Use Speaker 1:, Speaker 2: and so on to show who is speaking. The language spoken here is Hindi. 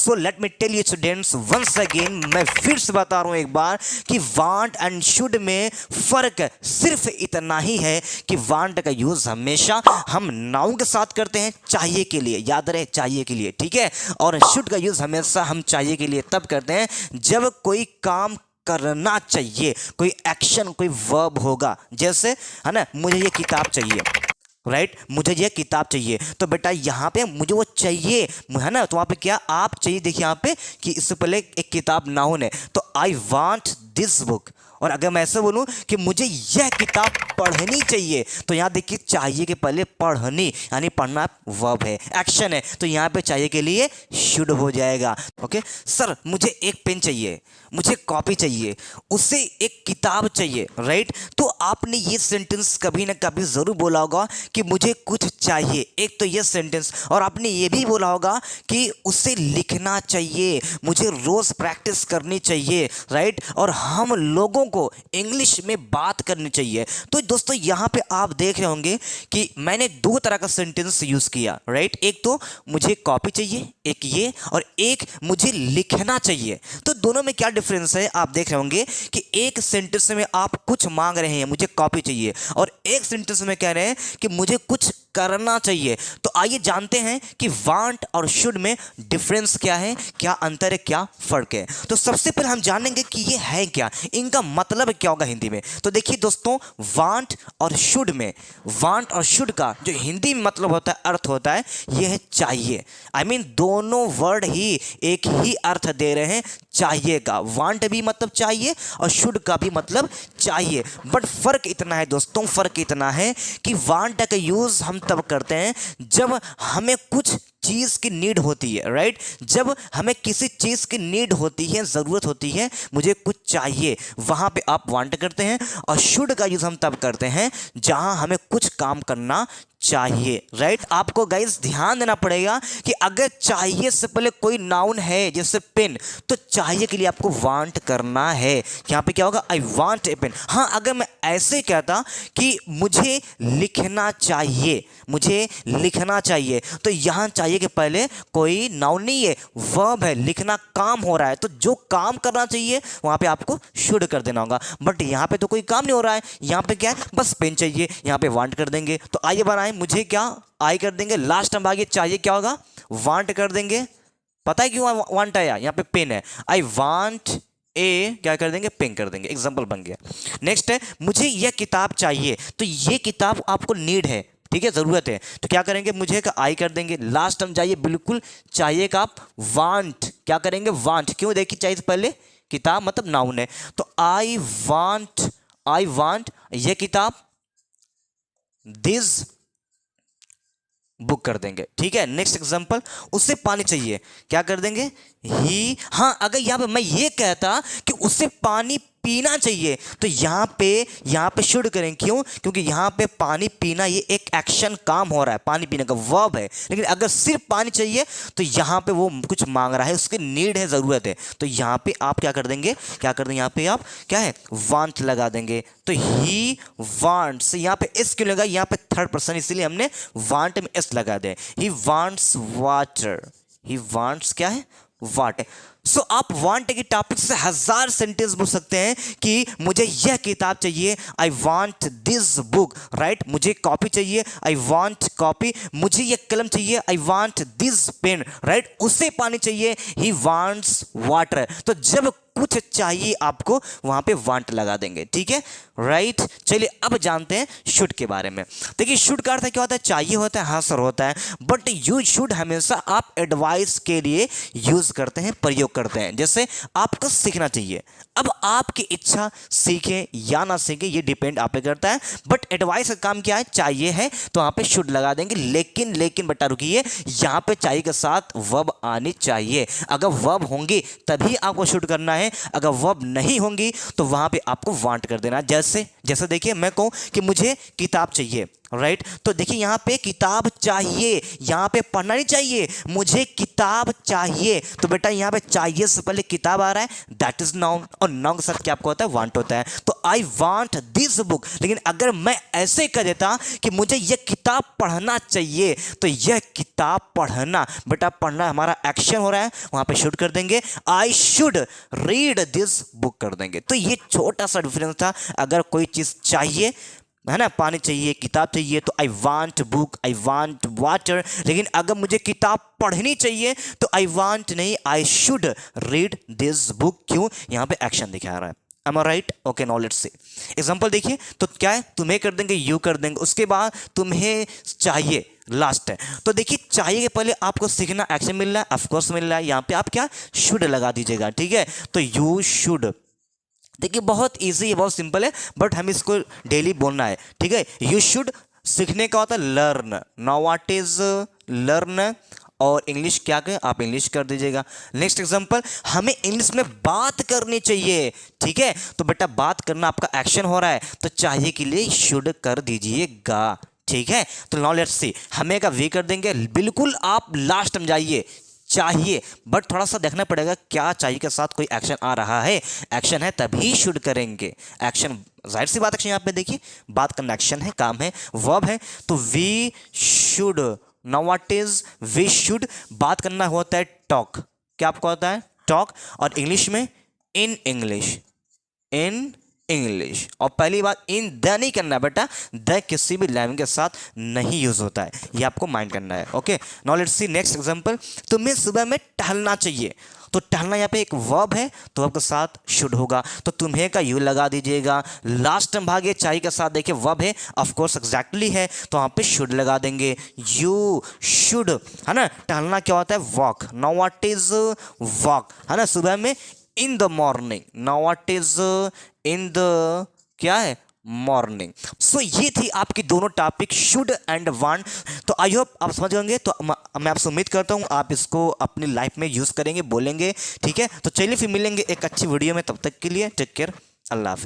Speaker 1: So let me tell you students once again, मैं फिर से बता रहा हूं एक बार कि वांट एंड शुड में फर्क सिर्फ इतना ही है कि वांट का यूज हमेशा हम नाउन के साथ करते हैं चाहिए के लिए, याद रहे चाहिए के लिए, ठीक है। और शुड का यूज हमेशा हम चाहिए के लिए तब करते हैं जब कोई काम करना चाहिए, कोई एक्शन, कोई वर्ब होगा। जैसे है ना, मुझे ये किताब चाहिए, राइट, मुझे ये किताब चाहिए, तो बेटा यहाँ पे मुझे वो चाहिए है ना, तो वहाँ पे क्या आप चाहिए, देखिए यहाँ पे कि इससे पहले एक किताब नाउन है, तो आई वांट दिस बुक। और अगर मैं ऐसे बोलूं कि मुझे यह किताब पढ़नी चाहिए, तो यहाँ देखिए चाहिए के पहले पढ़नी यानी पढ़ना वर्ब है, एक्शन है, तो यहाँ पे चाहिए के लिए शुड हो जाएगा। ओके सर, मुझे एक पेन चाहिए, मुझे कॉपी चाहिए, उससे एक किताब चाहिए, राइट। तो आपने ये सेंटेंस कभी ना कभी ज़रूर बोला होगा कि मुझे कुछ चाहिए, एक तो ये सेंटेंस, और आपने ये भी बोला होगा कि उसे लिखना चाहिए, मुझे रोज़ प्रैक्टिस करनी चाहिए, राइट। और हम लोगों को इंग्लिश में बात करनी चाहिए। तो दोस्तों यहाँ पे आप देख रहे होंगे कि मैंने दो तरह का सेंटेंस यूज़ किया, राइट। एक तो मुझे कॉपी चाहिए, एक ये, और एक मुझे लिखना चाहिए। तो दोनों में क्या डिफरेंस है आप देख रहे होंगे कि एक सेंटेंस में आप कुछ मांग रहे हैं, मुझे कॉपी चाहिए, और एक सेंटेंस में कह रहे हैं कि मुझे कुछ करना चाहिए। तो आइए जानते हैं कि वांट और शुड में डिफरेंस क्या है, क्या अंतर है, क्या फर्क है। तो सबसे पहले हम जानेंगे कि ये है क्या, इनका मतलब क्या होगा हिंदी में। तो देखिए दोस्तों, वांट और शुड में, वांट और शुड का जो हिंदी में मतलब होता है, अर्थ होता है, यह है चाहिए। आई मीन दोनों वर्ड ही एक ही अर्थ दे रहे हैं चाहिए का। वांट भी मतलब चाहिए और शुड का भी मतलब चाहिए, बट फर्क इतना है दोस्तों, फर्क इतना है कि वांट का यूज हम तब करते हैं जब हमें कुछ चीज़ की नीड होती है, राइट। जब हमें किसी चीज़ की नीड होती है, ज़रूरत होती है, मुझे कुछ चाहिए, वहाँ पे आप वांट करते हैं। और शुड का यूज़ हम तब करते हैं जहाँ हमें कुछ काम करना चाहिए, राइट। आपको गाइस ध्यान देना पड़ेगा कि अगर चाहिए से पहले कोई नाउन है जैसे पेन, तो चाहिए के लिए आपको वांट करना है। यहाँ पे क्या होगा, आई वांट ए पेन। हाँ, अगर मैं ऐसे कहता कि मुझे लिखना चाहिए, मुझे लिखना चाहिए, तो यहाँ चाहिए के पहले कोई नाउन नहीं है, वर्ब है, लिखना काम हो रहा है, तो जो काम करना चाहिए वहाँ पे आपको शुड कर देना होगा। बट यहाँ पे तो कोई काम नहीं हो रहा है, यहाँ पे क्या है, बस पेन चाहिए, यहाँ पे वांट कर देंगे। तो आइए बनाएं, मुझे क्या आई कर देंगे, लास्ट टाइम आगे चाहिए क्या होगा, वांट कर देंगे। पता है क्यों वांट आया, यहाँ पे पेन है, आई वांट ए क्या कर देंगे, पेन कर देंगे, एग्जाम्पल बन गया। नेक्स्ट है, मुझे यह किताब चाहिए, तो ये किताब आपको नीड है, ठीक है, जरूरत है, तो क्या करेंगे, मुझे का आई कर देंगे। लास्ट टाइम जाइए, बिल्कुल चाहिए का आप वांट क्या करेंगे, वांट। क्यों, देखिए चाहिए से पहले किताब मतलब नाउन है, तो आई वांट ये किताब, दिस बुक कर देंगे, ठीक है। नेक्स्ट एग्जांपल, उसे पानी चाहिए, क्या कर देंगे, ही। हाँ, अगर यहाँ पे मैं ये कहता कि उसे पानी पीना चाहिए, तो यहाँ पे शुड करें। क्यों, क्योंकि यहाँ पे पानी पीना ये एक एक्शन काम हो रहा है, पानी पीने का वर्ब है। लेकिन अगर सिर्फ पानी चाहिए तो यहाँ पे वो कुछ मांग रहा है, उसकी नीड है, ज़रूरत है, तो यहाँ पे आप क्या कर देंगे, यहाँ पे आप क्या है, वांट लगा देंगे। तो ही वांट्स, यहाँ पे एस क्यों लगा, यहाँ पे थर्ड पर्सन, इसीलिए हमने वांट में एस लगा दे। He wants water, he wants क्या है, वाटर। सो आप वांट के टॉपिक से 1000 सेंटेंस बोल सकते हैं कि मुझे यह किताब चाहिए, I want this book, right. मुझे कॉपी चाहिए, आई वांट कॉपी। मुझे यह कलम चाहिए, I want this pen, right. उसे पानी चाहिए, ही वांट्स वाटर। तो जब कुछ चाहिए आपको, वहां पे वांट लगा देंगे, ठीक है, राइट। चलिए अब जानते हैं शुड के बारे में। देखिए शुड का अर्थ क्या होता है, चाहिए होता है, हाँ सर होता है, बट यूज शुड हमेशा आप एडवाइस के लिए यूज करते हैं, प्रयोग करते हैं। जैसे आपको सीखना चाहिए, अब आपकी इच्छा, सीखें या ना सीखें ये डिपेंड आप पे करता है, बट एडवाइस का काम क्या है, चाहिए है, तो वहां पे शुड लगा देंगे। लेकिन बेटा रुकिए, यहाँ पे चाहिए के साथ वर्ब आनी चाहिए। अगर वर्ब होंगी तभी आपको शुड करना है, अगर वर्ब नहीं होंगी तो वहां पे आपको वांट कर देना। जैसे देखिए मैं कहूं कि मुझे किताब चाहिए, राइट तो देखिए यहाँ पे किताब चाहिए, यहाँ पे पढ़ना नहीं चाहिए, मुझे किताब चाहिए। तो बेटा यहाँ पे चाहिए से पहले किताब आ रहा है, दैट इज नाउन, और नाउन के साथ क्या आपको होता है, वांट होता है। तो आई वांट दिस बुक। लेकिन अगर मैं ऐसे कह देता कि मुझे यह किताब पढ़ना चाहिए, तो यह किताब पढ़ना, बेटा पढ़ना हमारा एक्शन हो रहा है, वहां पे शुड कर देंगे, I should read this book कर देंगे। तो ये छोटा सा डिफरेंस था। अगर कोई चीज चाहिए है ना, पानी चाहिए, किताब चाहिए, तो I want book, I want water. लेकिन अगर मुझे किताब पढ़नी चाहिए तो आई वांट नहीं, I should read this book. क्यों, यहाँ पे एक्शन दिखा रहा है। Am I right? Okay, now let's see. Example देखिए, तो क्या है, तुम्हें कर देंगे, यू कर देंगे, उसके बाद तुम्हें चाहिए लास्ट है। तो देखिए चाहिए के पहले आपको सीखना एक्शन मिल रहा है, ऑफकोर्स मिल रहा है, यहाँ पे आप क्या शुड लगा दीजिएगा, ठीक है। तो यू शुड, देखिए बहुत इजी है, बहुत सिंपल है, बट हमें इसको डेली बोलना है, ठीक है। यू शुड सीखने का होता है learn, now what is learn, और इंग्लिश क्या कहें, आप इंग्लिश कर दीजिएगा। नेक्स्ट एग्जांपल, हमें इंग्लिश में बात करनी चाहिए, ठीक है। तो बेटा बात करना आपका एक्शन हो रहा है, तो चाहिए के लिए शुड कर दीजिएगा, ठीक है। तो नाउ लेट्स सी, हमें का वी कर देंगे, बिल्कुल आप लास्ट में जाइए, चाहिए, बट थोड़ा सा देखना पड़ेगा क्या चाहिए के साथ कोई एक्शन आ रहा है, एक्शन है तभी शुड करेंगे। एक्शन जाहिर सी बात, एक्शन यहाँ पे देखिए, बात करना एक्शन है, काम है, वर्ब है, तो we should, now what is we should, बात करना होता है टॉक, क्या आपको होता है टॉक, और इंग्लिश में इन इंग्लिश, इन इंग्लिश। और पहली बात, इन द नहीं करना है बेटा, द किसी भी लैंग्वेज के साथ नहीं यूज होता है, ये आपको माइंड करना है, okay. Now let's see next example, तुम्हें सुबह में टहलना चाहिए, तो टहलना यहाँ पे एक वर्ब है, तो वर्ब के साथ शुड होगा, तो तुम्हें का यू लगा दीजिएगा। लास्ट में भागे चाहिए के साथ देखिए वर्ब है, ऑफ कोर्स एग्जैक्टली है, तो वहाँ पे शुड लगा देंगे, यू शुड, है ना। टहलना क्या होता है, walk, now what is walk, है ना, सुबह में in the morning, now what is in the क्या है, मॉर्निंग। सो ये थी आपकी दोनों टॉपिक, शुड एंड वांट। तो आई होप आप समझ गए, तो मैं आपसे उम्मीद करता हूँ आप इसको अपनी लाइफ में यूज करेंगे, बोलेंगे, ठीक है। तो चलिए फिर मिलेंगे एक अच्छी वीडियो में, तब तक के लिए टेक केयर, अल्लाह हाफिज़।